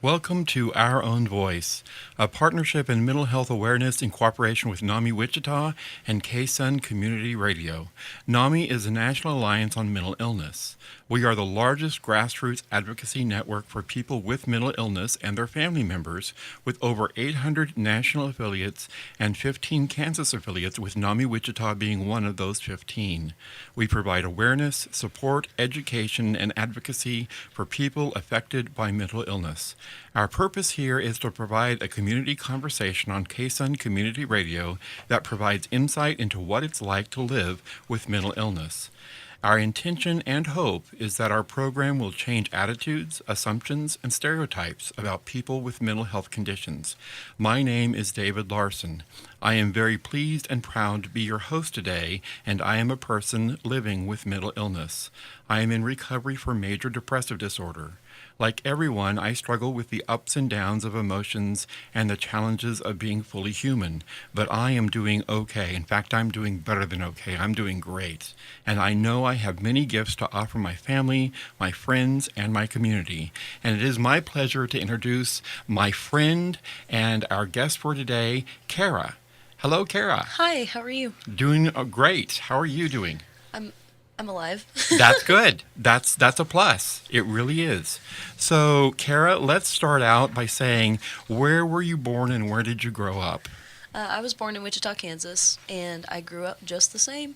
Welcome to Our Own Voice, a partnership in mental health awareness in cooperation with NAMI Wichita and KSUN Community Radio. NAMI is a national alliance on mental illness. We are the largest grassroots advocacy network for people with mental illness and their family members, with over 800 national affiliates and 15 Kansas affiliates, with NAMI Wichita being one of those 15. We provide awareness, support, education, and advocacy for people affected by mental illness. Our purpose here is to provide a community conversation on KSUN Community Radio that provides insight into what it's like to live with mental illness. Our intention and hope is that our program will change attitudes, assumptions, and stereotypes about people with mental health conditions. My name is David Larson. I am very pleased and proud to be your host today, and I am a person living with mental illness. I am in recovery for major depressive disorder. Like everyone, I struggle with the ups and downs of emotions and the challenges of being fully human, but I am doing okay. In fact, I'm doing better than okay. I'm doing great. And I know I have many gifts to offer my family, my friends, and my community. And it is my pleasure to introduce my friend and our guest for today, Kara. Hello, Kara. Hi, how are you? Doing great. How are you doing? I'm alive. That's good. That's a plus. It really is. So, Kara, let's start out by saying, where were you born and where did you grow up? I was born in Wichita, Kansas, and I grew up just the same.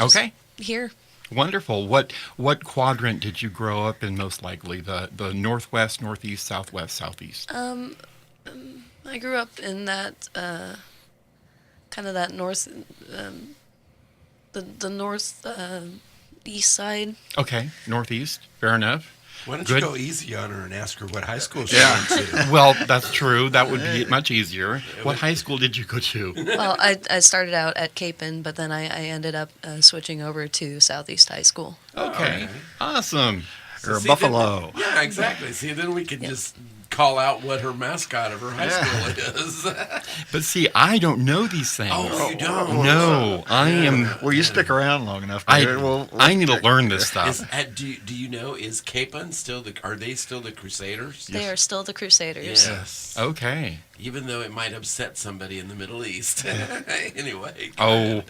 Okay. Here. Wonderful. What quadrant did you grow up in most likely? The northwest, northeast, southwest, southeast? I grew up in that kind of that north, the north east side. Okay, northeast. Fair enough. Why don't Good. you go easy on her and ask her what high school she Yeah. went to? Well, that's true. That would be much easier. What high school did you go to? Well, I started out at KSUN, but then I ended up switching over to Southeast High School. Okay. Okay. Awesome. Or See, Buffalo. Yeah, exactly. See, then we could just call out what her mascot of her high school is. But see, I don't know these things. Oh, you don't? No, I am. Well, you stick around long enough. I Well, need to learn this stuff. Do you know, is KSUN still are they still the Crusaders? They are still the Crusaders. Yes. Okay. Even though it might upset somebody in the Middle East. Anyway. Oh,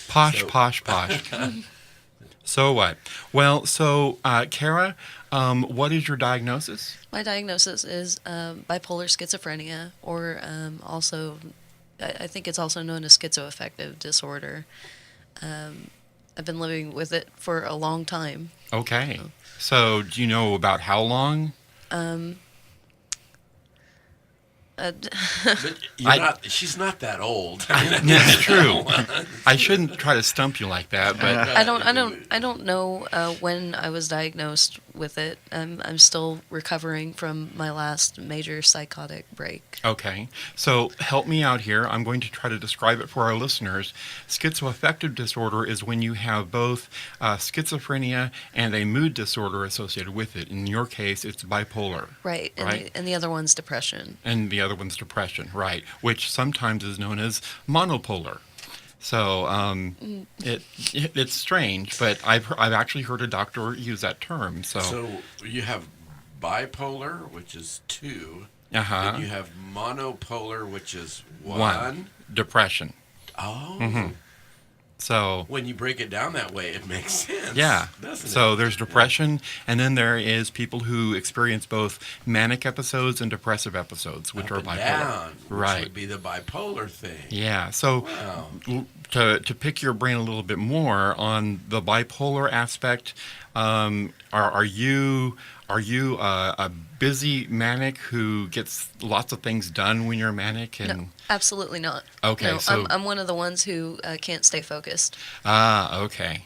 posh, So- posh, posh. So what? Well, so Kara, what is your diagnosis? My diagnosis is bipolar schizophrenia, or also, I think it's also known as schizoaffective disorder. I've been living with it for a long time. Okay. So do you know about how long? But she's not that old. That's true. I shouldn't try to stump you like that, but I don't know when I was diagnosed with it. I'm still recovering from my last major psychotic break. okay. So help me out here. I'm going to try to describe it for our listeners. Schizoaffective disorder is when you have both schizophrenia and a mood disorder associated with it. In your case, it's bipolar. Right, and Right. and the other one's depression. And the other one's depression, right? Which sometimes is known as monopolar. So it's strange, but I've actually heard a doctor use that term. So you have bipolar, which is 2. Uh-huh. And you have monopolar, which is 1. One. Depression. Oh. So When you break it down that way, it makes sense. yeah. Doesn't So it? there's depression, and then there is people who experience both manic episodes and depressive episodes, which Up are and bipolar. down, which Right. would be the bipolar thing. Yeah. So Wow. to pick your brain a little bit more on the bipolar aspect, are you a busy manic who gets lots of things done when you're manic? And No, absolutely not. Okay, No, so- I'm one of the ones who can't stay focused. okay.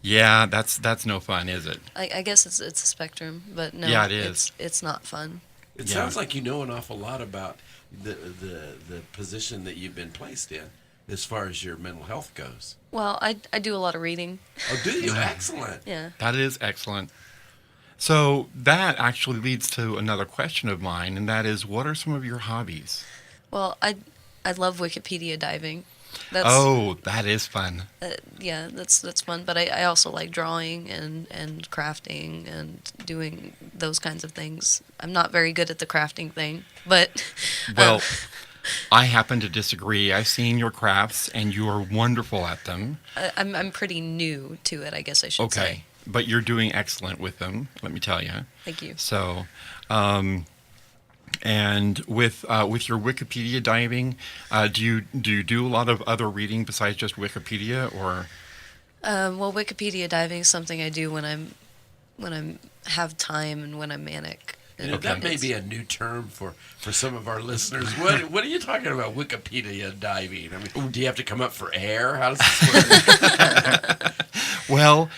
Yeah, that's no fun, is it? I guess it's a spectrum, but no, Yeah, it is. It's not fun. It Yeah. sounds like you know an awful lot about the position that you've been placed in as far as your mental health goes. Well, I do a lot of reading. Oh, do you? Excellent. Yeah. That is excellent. So that actually leads to another question of mine, and that is, what are some of your hobbies? Well, I love Wikipedia diving. That's Oh, that is fun. yeah, that's fun. But I also like drawing and crafting and doing those kinds of things. I'm not very good at the crafting thing, but Well, I happen to disagree. I've seen your crafts, and you are wonderful at them. I'm pretty new to it, I guess I should say. Okay, but you're doing excellent with them, let me tell you. Thank you. So, and with your Wikipedia diving, do you do a lot of other reading besides just Wikipedia, or? Well, Wikipedia diving is something I do when I'm have time and when I'm manic. You know, that may be a new term for some of our listeners. What are you talking about, Wikipedia diving? I mean, do you have to come up for air? How does this work? Well,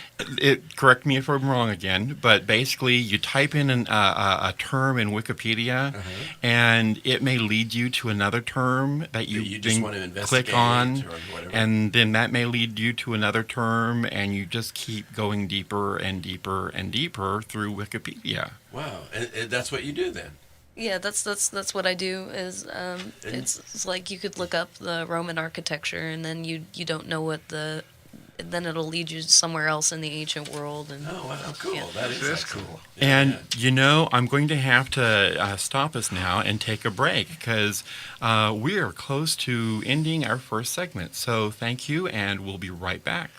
correct me if I'm wrong again, but basically you type in a term in Wikipedia, and it may lead you to another term that you just then want to investigate click on, or whatever. and then that may lead you to another term, and you just keep going deeper and deeper and deeper through Wikipedia. Wow, and that's what you do then? Yeah, that's what I do. Is it's like you could look up the Roman architecture, and then you don't know then it'll lead you somewhere else in the ancient world. And Oh, wow, cool. Yeah. That is excellent. cool. Yeah, And, yeah. I'm going to have to stop us now and take a break because we are close to ending our first segment. So thank you, and we'll be right back.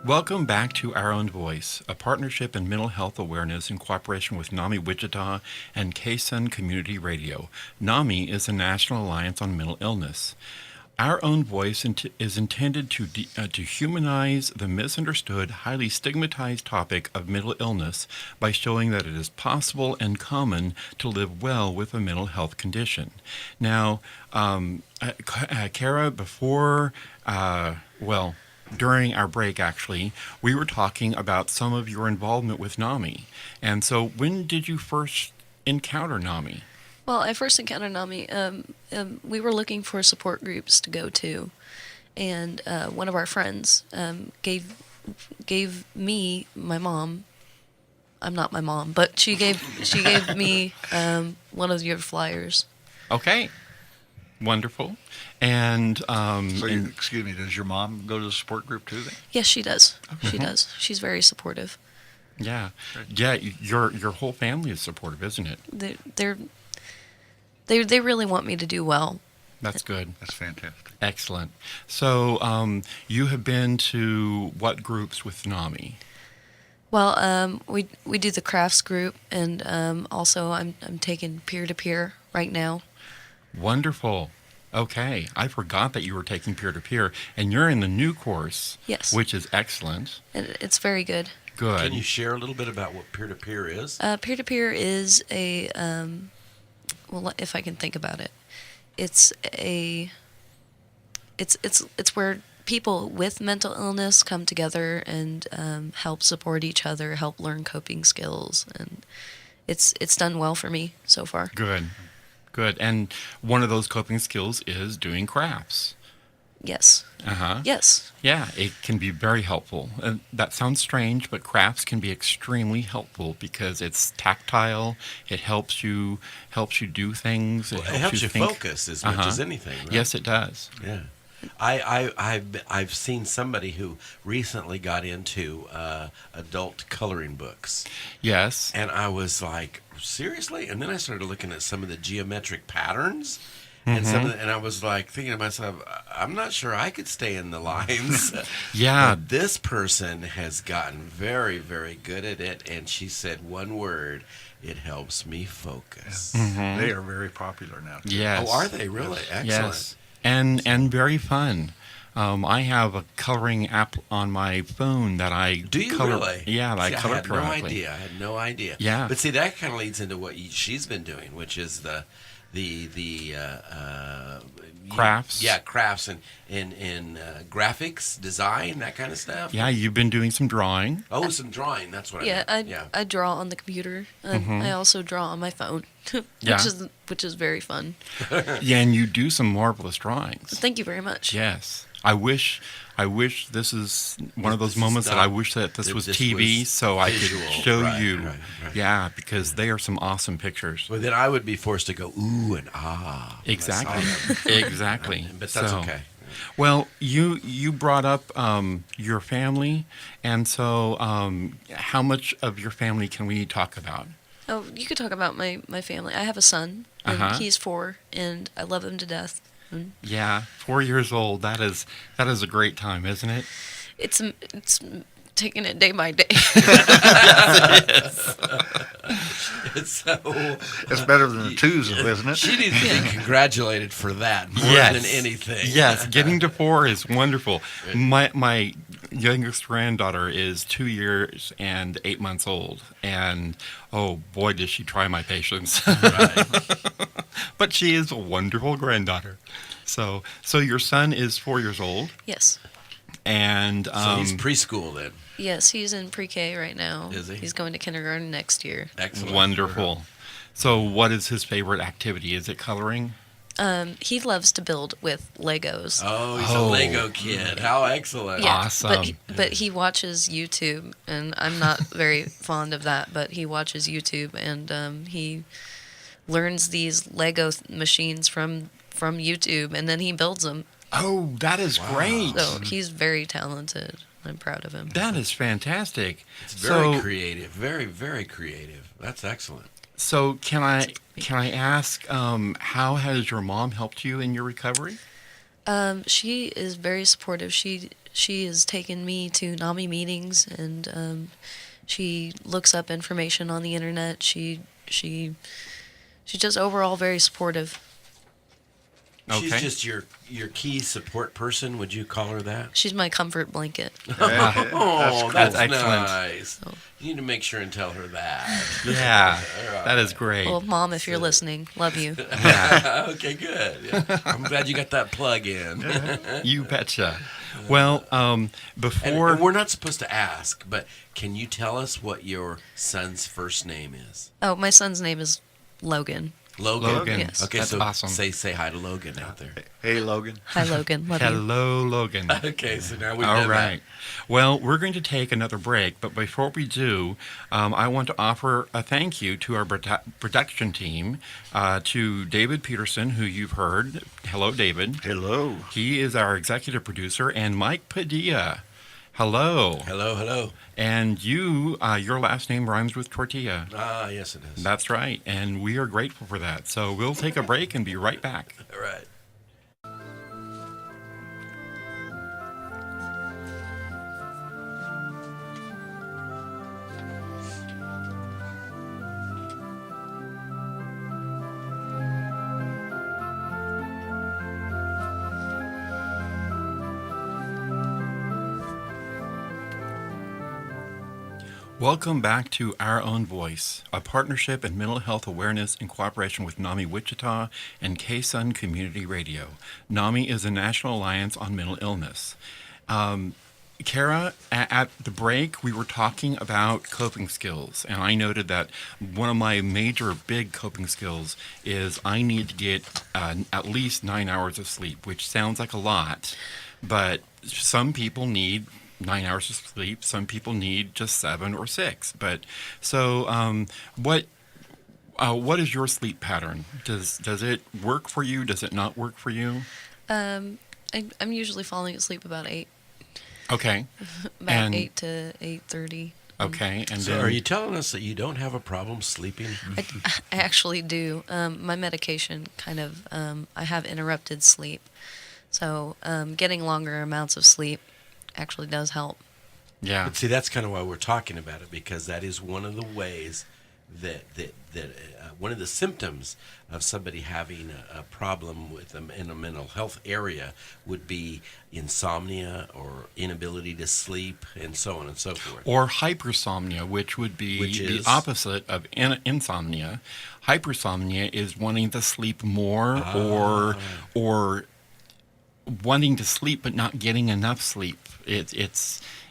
Welcome back to Our Own Voice, a partnership in mental health awareness in cooperation with NAMI Wichita and KSUN Community Radio. NAMI is a National Alliance on Mental Illness. Our Own Voice is intended to humanize the misunderstood, highly stigmatized topic of mental illness by showing that it is possible and common to live well with a mental health condition. Now, Kara, during our break, actually, we were talking about some of your involvement with NAMI. And so when did you first encounter NAMI? Well, I first encountered NAMI. We were looking for support groups to go to, and one of our friends gave me my mom. I'm not my mom, but she gave me one of your flyers. Okay. Wonderful. And Excuse me, does your mom go to the support group too then? Yes, she does. She does. She's very supportive. yeah, your whole family is supportive, isn't it? They really want me to do well. That's good. That's fantastic. Excellent. So you have been to what groups with NAMI? Well, we do the crafts group, and also I'm taking peer-to-peer right now. Wonderful. Okay. I forgot that you were taking peer-to-peer, and you're in the new course. Yes. Which is excellent. And it's very good. Good. Can you share a little bit about what peer-to-peer is? Peer-to-peer is a well, if I can think about it, it's where people with mental illness come together and help support each other, help learn coping skills, and it's done well for me so far. Good. And one of those coping skills is doing crafts. Yes. Uh-huh. Yes. Yeah, it can be very helpful. And that sounds strange, but crafts can be extremely helpful because it's tactile. It helps you do things. It helps you think. focus as much as anything, right? Yes, it does. Yeah. I've seen somebody who recently got into adult coloring books, Yes. and I was like, seriously? And then I started looking at some of the geometric patterns, Mm-hmm. and I was like thinking to myself, I'm not sure I could stay in the lines. Yeah. But this person has gotten very, very good at it, and she said one word: it helps me focus. They are very popular now. Too. Yes. Oh, are they really? Excellent. Yes. And very fun. I have a coloring app on my phone that I Do you color. really? Yeah, that I See, color I had no periodically. idea. I had no idea. Yeah. But see, that kind of leads into what she's been doing, which is the Crafts. crafts and graphics, design, that kind of stuff. Yeah, you've been doing some drawing. Oh, some drawing. That's what Yeah, I meant. I draw on the computer. I also draw on my phone, Yeah. which is very fun. Yeah, and you do some marvelous drawings. Thank you very much. Yes. I wish this is one of those This is moments that not- I wish that this was this TV was so I visual. could show Right, you. right. Yeah, because they are some awesome pictures. Well, then I would be forced to go ooh and ah. when I saw Exactly. them. Exactly. But that's So- okay. Well, you brought up your family, and so how much of your family can we talk about? Oh, you could talk about my family. I have a son, and Uh-huh. he's 4, and I love him to death. And Yeah, 4 years old. That is a great time, isn't it? it's taking it day by day. So It's better than the twos, isn't it? she needs to be congratulated for that more Yes. than anything. Yes, getting to 4 is wonderful. My youngest granddaughter is 2 years and 8 months old, and oh boy, does she try my patience. Right. But she is a wonderful granddaughter. So your son is 4 years old, Yes. and So he's preschool then. Yes, he's in pre-K right now. Is he? He's going to kindergarten next year. Excellent. wonderful. So what is his favorite activity? Is it coloring? He loves to build with Legos. Oh, he's Oh. a Lego kid. How excellent. Yeah, Awesome. But he watches YouTube, and I'm not very fond of that. But he watches YouTube, and he learns these Lego machines from YouTube, and then he builds them. Oh, that is great. So he's very talented. I'm proud of him. That is fantastic. It's very So- creative. Very, very creative. That's excellent. So can I ask, how has your mom helped you in your recovery? She is very supportive. She has taken me to NAMI meetings, and she looks up information on the internet. She's just overall very supportive. She's Okay. just your key support person. Would you call her that? She's my comfort blanket. Yeah, Oh, That's that's excellent. nice. Oh. You need to make sure and tell her that. Yeah, that is great. Well, Mom, if you're listening, love you. Yeah, Okay, good. Yeah. I'm glad you got that plug in. you betcha. Well, And before we're not supposed to ask, but can you tell us what your son's first name is? Oh, my son's name is Logan. Logan, Yes. Okay, that's so awesome. say hi to Logan out there. Hey, Logan. Hi, Logan. Love you. Hello, Logan. Okay, so now we've All done right. Well, we're going to take another break, but before we do, I want to offer a thank you to our production team, to David Peterson, who you've heard. Hello, David. Hello. He is our executive producer, and Mike Padilla. Hello. Hello. And you, your last name rhymes with tortilla. Ah, yes it is. That's right, and we are grateful for that. So we'll take a break and be right back. All right. Welcome back to Our Own Voice, a partnership in mental health awareness in cooperation with NAMI Wichita and KSUN Community Radio. NAMI is a national alliance on mental illness. Kara, at the break, we were talking about coping skills, and I noted that one of my major big coping skills is I need to get at least 9 hours of sleep, which sounds like a lot, but some people need 9 hours of sleep. Some people need just 7 or 6. But so, what is your sleep pattern? Does it work for you? Does it not work for you? I'm usually falling asleep about 8. Okay. About And- 8 to 8:30. Okay. And So then are you telling us that you don't have a problem sleeping? I actually do. My medication kind of, I have interrupted sleep. So getting longer amounts of sleep actually does help. yeah. But see, that's kind of why we're talking about it, because that is one of the ways that one of the symptoms of somebody having a problem with them in a mental health area would be insomnia or inability to sleep and so on and so forth. Or hypersomnia, which would be Which the is? opposite of insomnia. Hypersomnia is wanting to sleep more or wanting to sleep but not getting enough sleep.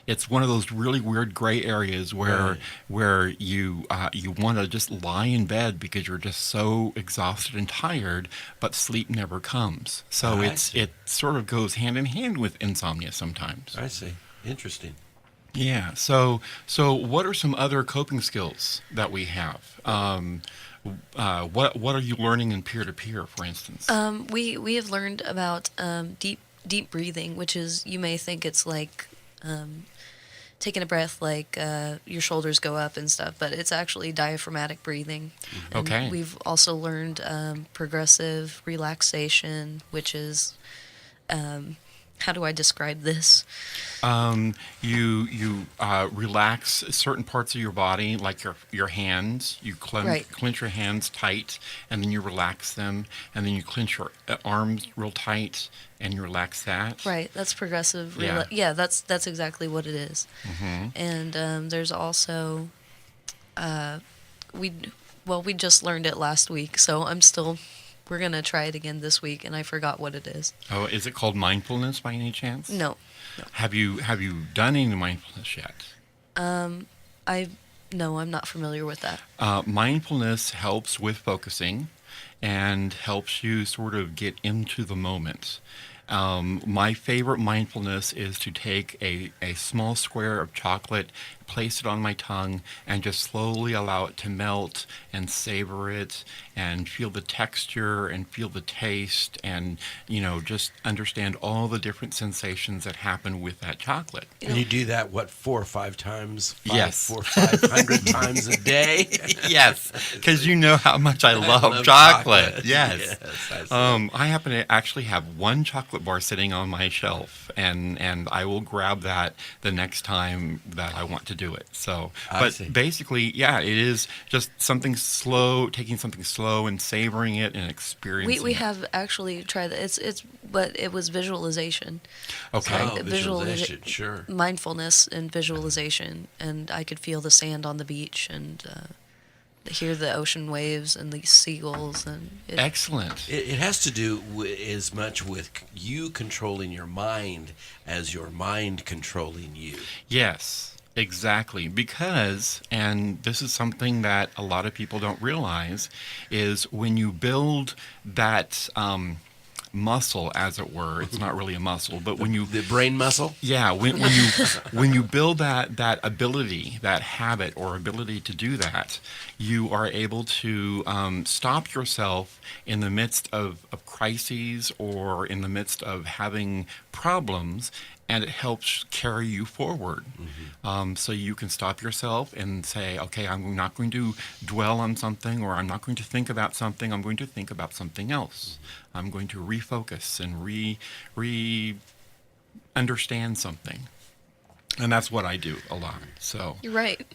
It's one of those really weird gray areas Right. where you want to just lie in bed because you're just so exhausted and tired, but sleep never comes. So I see. it sort of goes hand in hand with insomnia sometimes. I see. Interesting. Yeah. So what are some other coping skills that we have? What are you learning in peer to peer, for instance? We have learned about deep breathing, which is, you may think it's like taking a breath, like your shoulders go up and stuff, but it's actually diaphragmatic breathing. And Okay. we've also learned progressive relaxation, which is how do I describe this? You relax certain parts of your body, like your hands. You Right. clench your hands tight, and then you relax them, and then you clench your arms real tight, and you relax that. Right, that's progressive. Yeah. Yeah, that's exactly what it is. Hmm. And there's also we just learned it last week, so we're gonna try it again this week, and I forgot what it is. Oh, is it called mindfulness by any chance? No, Have you done any mindfulness yet? I'm not familiar with that. Mindfulness helps with focusing and helps you sort of get into the moment. My favorite mindfulness is to take a small square of chocolate, place it on my tongue, and just slowly allow it to melt and savor it and feel the texture and feel the taste and, just understand all the different sensations that happen with that chocolate. And you do that, what, 4 or 5 times? Yes. 400 or 500 times a day? Yes, because you know how much I love love chocolate. chocolate. Yes. Yes, I see. I happen to actually have one chocolate bar sitting on my shelf, and I will grab that the next time that I want to do it. So, I see. but basically, yeah, it is just something slow, taking something slow and savoring it and experiencing We it. have actually tried that. But it was visualization. Okay. Oh, visualization, sure. Mindfulness and visualization, and I could feel the sand on the beach and hear the ocean waves and the seagulls, and Excellent. It has to do as much with you controlling your mind as your mind controlling you. Yes, exactly. Because, and this is something that a lot of people don't realize, is when you build that muscle, as it were, it's not really a muscle, but when you The brain muscle? yeah, when you build that ability, that habit or ability to do that, you are able to stop yourself in the midst of crises or in the midst of having problems, and it helps carry you forward. So you can stop yourself and say, okay, I'm not going to dwell on something, or I'm not going to think about something. I'm going to think about something else. I'm going to refocus and understand something. And that's what I do a lot. So, you're right.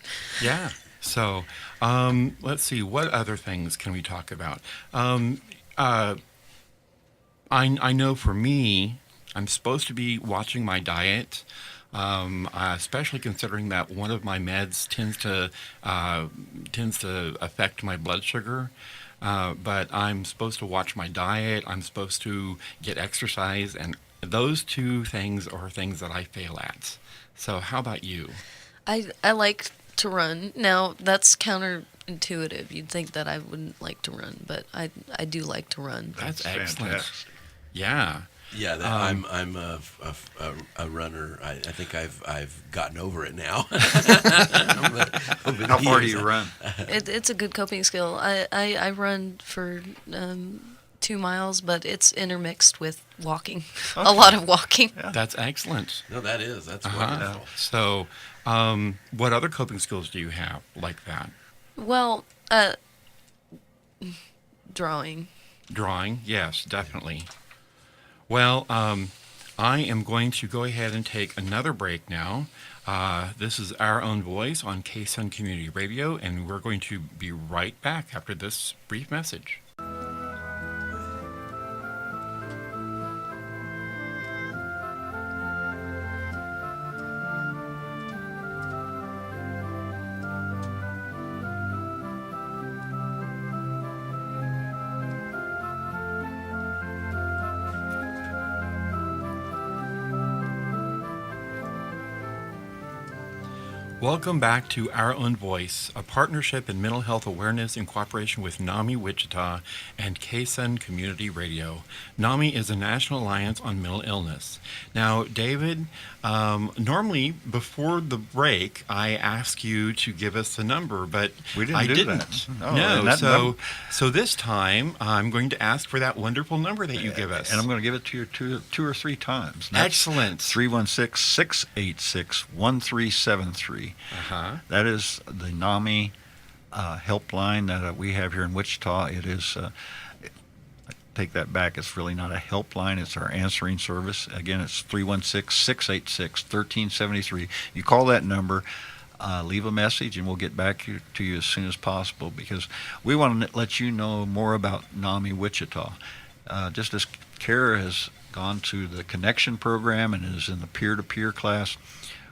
yeah. So, let's see. What other things can we talk about? I know for me, I'm supposed to be watching my diet, especially considering that one of my meds tends to affect my blood sugar. But I'm supposed to watch my diet. I'm supposed to get exercise, and those two things are things that I fail at. So, how about you? I like to run. Now, that's counterintuitive. You'd think that I wouldn't like to run, but I do like to run. That's excellent. fantastic. Yeah. Yeah, I'm a runner. I think I've gotten over it now. How far do you run? It's a good coping skill. I run for 2 miles, but it's intermixed with walking. A lot of walking. That's excellent. No, that's Uh-huh. wonderful. So, what other coping skills do you have like that? Well, drawing. Drawing? Yes, definitely. Well, I am going to go ahead and take another break now. This is Our Own Voice on KSUN Community Radio, and we're going to be right back after this brief message. Welcome back to Our Own Voice, a partnership in mental health awareness in cooperation with NAMI Wichita and KSUN Community Radio. NAMI is a national alliance on mental illness. Now, David, normally before the break, I ask you to give us the number, but We didn't I do didn't. that. Oh, No, and that so this time I'm going to ask for that wonderful number that you give us. And I'm going to give it to you two or three times. And that's Excellent. 316-686-1373. Uh-huh. That is the NAMI helpline that we have here in Wichita. It is, I take that back, it's really not a helpline, it's our answering service. Again, it's 316-686-1373. You call that number, leave a message, and we'll get back to you as soon as possible, because we want to let you know more about NAMI Wichita. Just as Kara has gone to the Connection program and is in the peer-to-peer class,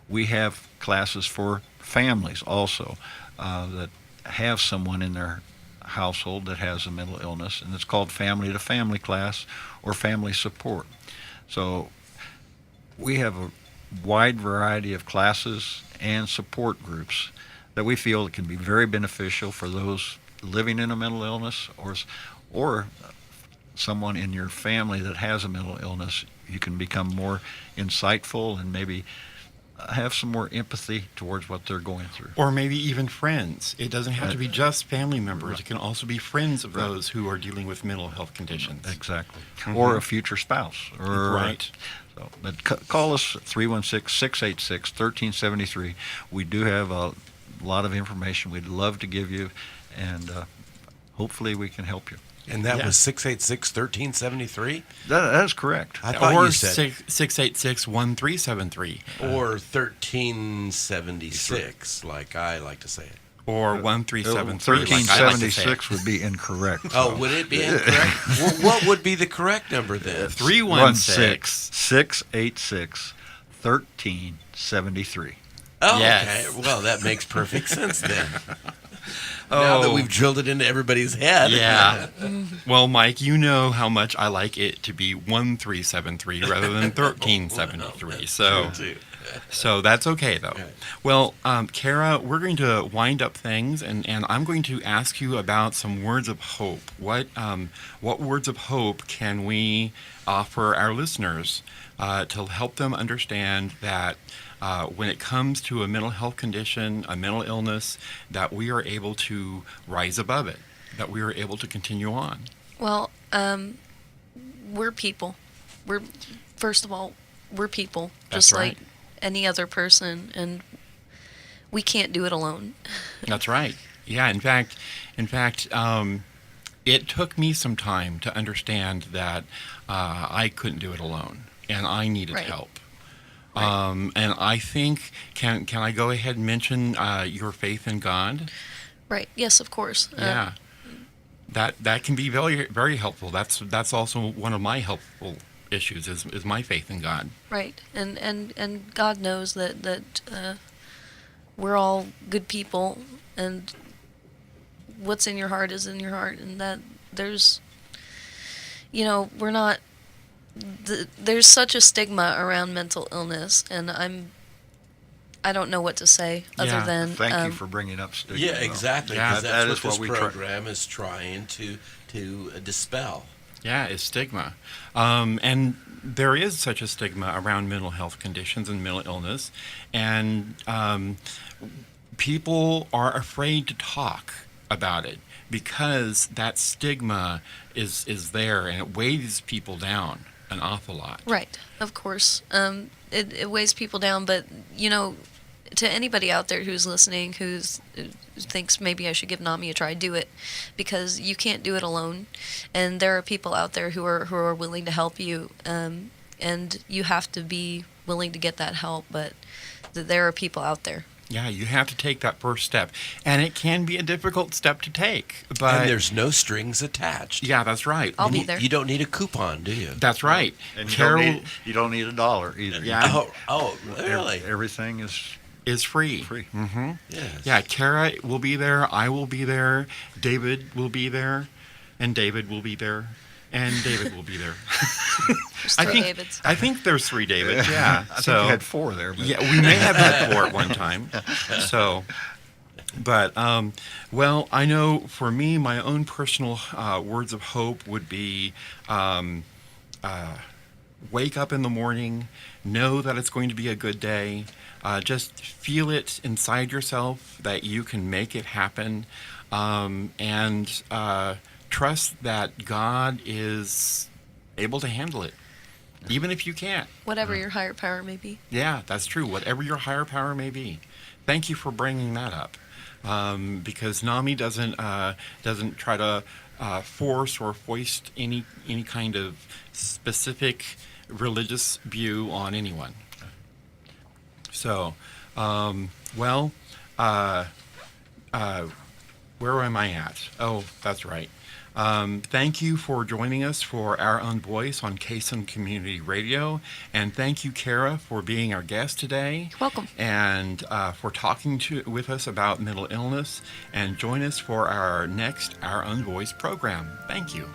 we have classes for families also that have someone in their household that has a mental illness, and it's called Family to Family class or Family Support. So we have a wide variety of classes and support groups that we feel that can be very beneficial for those living in a mental illness or someone in your family that has a mental illness. You can become more insightful and maybe have some more empathy towards what they're going through. Or maybe even friends. It doesn't have to be just family members. Right. It can also be friends of those who are dealing with mental health conditions. Exactly. Mhm. Or a future spouse. Or, Right. So, but call us 316-686-1373. We do have a lot of information we'd love to give you, and hopefully we can help you. And that Yeah. was 686-1373? That is correct. I thought Or you said 686-1373. or 1376, like I like to say it. Or 1373. like I like to say it. 1376 would be incorrect. Oh, would it be incorrect? Well, what would be the correct number then? 316. 686-1373. Oh, Yes. okay. Well, that makes perfect sense then. Now that Oh. we've drilled it into everybody's head. Yeah. Well, Mike, you know how much I like it to be 1373 rather than 1373. So that's okay, though. Okay. Well, Kara, we're going to wind up things, and I'm going to ask you about some words of hope. What words of hope can we offer our listeners to help them understand that when it comes to a mental health condition, a mental illness, that we are able to rise above it, that we are able to continue on? Well, we're people. First of all, we're people, That's just right. like any other person, and we can't do it alone. That's right. Yeah. In fact, it took me some time to understand that I couldn't do it alone, and I needed Right. help. Right. And I think, can I go ahead and mention your faith in God? Right. Yes, of course. Yeah. That can be very, very helpful. That's also one of my helpful issues is my faith in God. Right. And God knows that we're all good people, and what's in your heart is in your heart, and that there's, we're not. There's such a stigma around mental illness, and I don't know what to say other Yeah. than Thank you for bringing up stigma. Yeah, though. exactly. Yeah, Because that that's is what what we this try- program is trying to dispel. Yeah, it's stigma. And there is such a stigma around mental health conditions and mental illness. And people are afraid to talk about it because that stigma is there, and it weighs people down an awful lot. Right, of course. It weighs people down, but, to anybody out there who's listening, who thinks maybe I should give NAMI a try, do it, because you can't do it alone, and there are people out there who are willing to help you, and you have to be willing to get that help. But that there are people out there. Yeah, you have to take that first step. And it can be a difficult step to take. But And there's no strings attached. yeah, that's right. I'll be there. You don't need a coupon, do you? That's right. And Carol you don't need $1 either. Yeah. Oh, really? Everything is is free. free. Mm-hmm. Yes. Yeah, Kara will be there. I will be there. David will be there. And David will be there. And David will be there. There's three Davids. I think there's 3 Davids, yeah. I think you had 4 there. But. Yeah, we may have had 4 at one time. So, but, well, I know for me, my own personal words of hope would be wake up in the morning, know that it's going to be a good day, just feel it inside yourself that you can make it happen, and trust that God is able to handle it, even if you can't. Whatever your higher power may be. Yeah, that's true. Whatever your higher power may be. Thank you for bringing that up, because NAMI doesn't try to force or foist any kind of specific religious view on anyone. So, well, where am I at? Oh, that's right. Thank you for joining us for Our Own Voice on KSUN Community Radio. And thank you, Kara, for being our guest today. You're welcome. And for talking with us about mental illness. And join us for our next Our Own Voice program. Thank you.